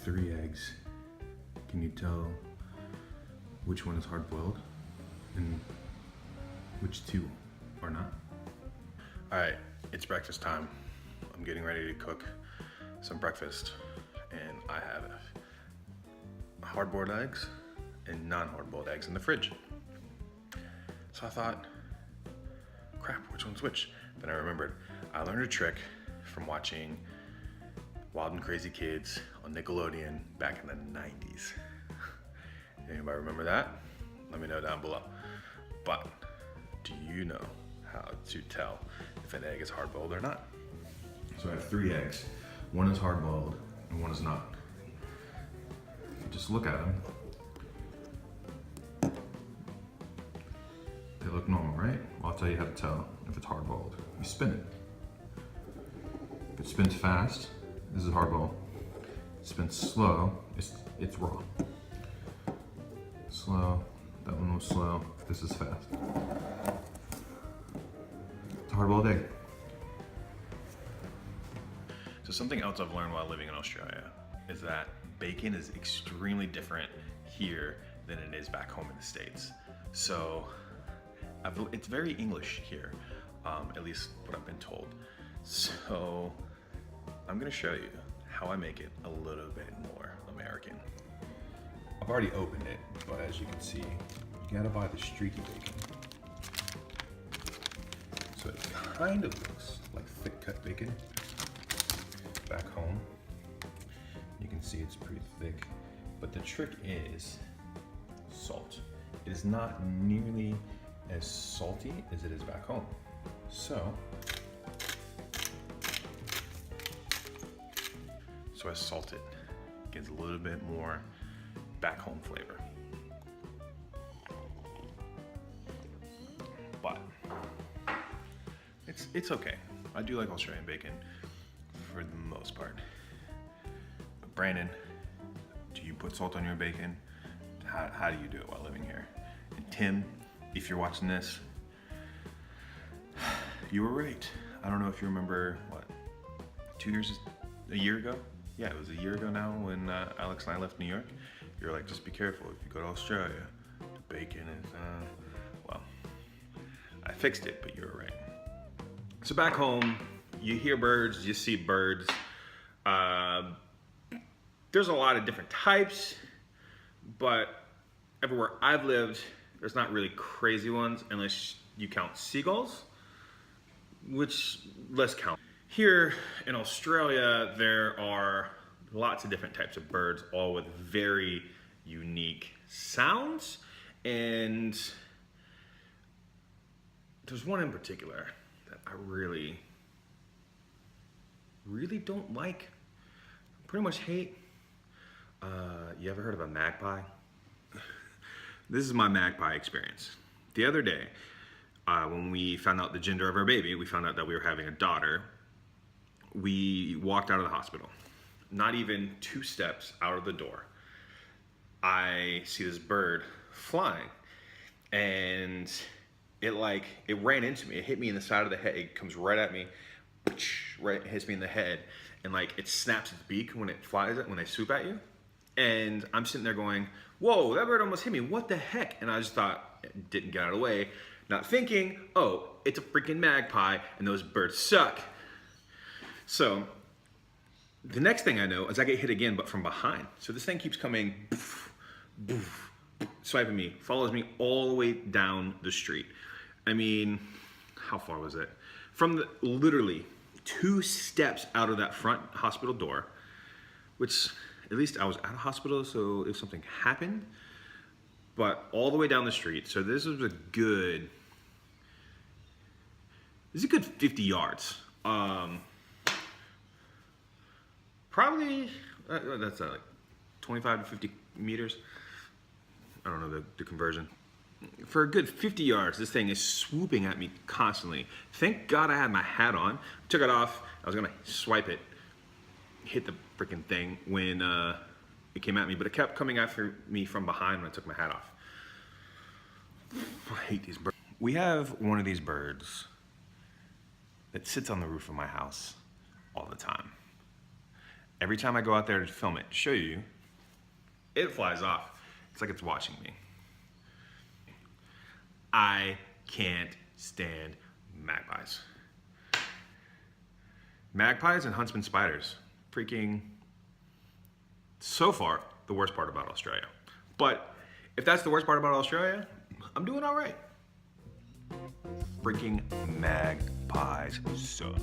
3 eggs. Can you tell which one is hard-boiled and which 2 are not? All right, it's breakfast time. I'm getting ready to cook some breakfast, and I have hard-boiled eggs and non-hard-boiled eggs in the fridge. So I thought, crap, which one's which? Then I remembered, I learned a trick from watching Wild and Crazy Kids on Nickelodeon back in the 90s. Anybody remember that? Let me know down below. But do you know how to tell if an egg is hard-boiled or not? So I have 3 eggs. One is hard-boiled and one is not. If you just look at them, they look normal, right? Well, I'll tell you how to tell if it's hard-boiled. You spin it. If it spins fast, this is hard-boiled. If it spins slow, it's raw. Slow, that one was slow, this is fast. It's a hard-boiled egg. So something else I've learned while living in Australia is that bacon is extremely different here than it is back home in the States. So it's very English here, at least what I've been told. So I'm gonna show you how I make it a little bit more American. I've already opened it, but as you can see, you gotta buy the streaky bacon. So it kind of looks like thick cut bacon. Back home, you can see it's pretty thick, but the trick is salt. It is not nearly as salty as it is back home. So I salt it. It gives a little bit more back home flavor. But it's okay. I do like Australian bacon for the most part. But Brandon, do you put salt on your bacon? How do you do it while living here? And Tim, if you're watching this, you were right. I don't know if you remember, what, a year ago? Yeah, it was a year ago now when Alex and I left New York. You're like, just be careful if you go to Australia. The bacon is, well, I fixed it, but you were right. So back home, you hear birds, you see birds. There's a lot of different types, but everywhere I've lived, there's not really crazy ones unless you count seagulls, which let's count. Here in Australia, there are lots of different types of birds, all with very unique sounds. And there's one in particular that I really don't like, pretty much hate. You ever heard of a magpie? This is my magpie experience. The other day, when we found out the gender of our baby, we found out that we were having a daughter. We walked out of the hospital. Not even 2 steps out of the door, I see this bird flying, and it ran into me. It hit me in the side of the head. It comes right at me, right, hits me in the head, and it snaps its beak when it flies, when they swoop at you. And I'm sitting there going, whoa, that bird almost hit me, what the heck? And I just thought, it didn't get out of the way, not thinking, oh, it's a freaking magpie, and those birds suck. So the next thing I know is I get hit again, but from behind. So this thing keeps coming, boof, boof, swiping me, follows me all the way down the street. I mean, how far was it? From literally 2 steps out of that front hospital door, which at least I was at a hospital, so if something happened, but all the way down the street. So this was a good 50 yards. Probably, that's like 25 to 50 meters. I don't know the conversion. For a good 50 yards, this thing is swooping at me constantly. Thank God I had my hat on. Took it off, I was gonna swipe it, hit the freaking thing when it came at me, but it kept coming after me from behind when I took my hat off. I hate these birds. We have one of these birds that sits on the roof of my house all the time. Every time I go out there to film it, show you, it flies off. It's like it's watching me. I can't stand magpies. Magpies and huntsman spiders. Freaking, so far, the worst part about Australia. But if that's the worst part about Australia, I'm doing all right. Freaking magpies suck.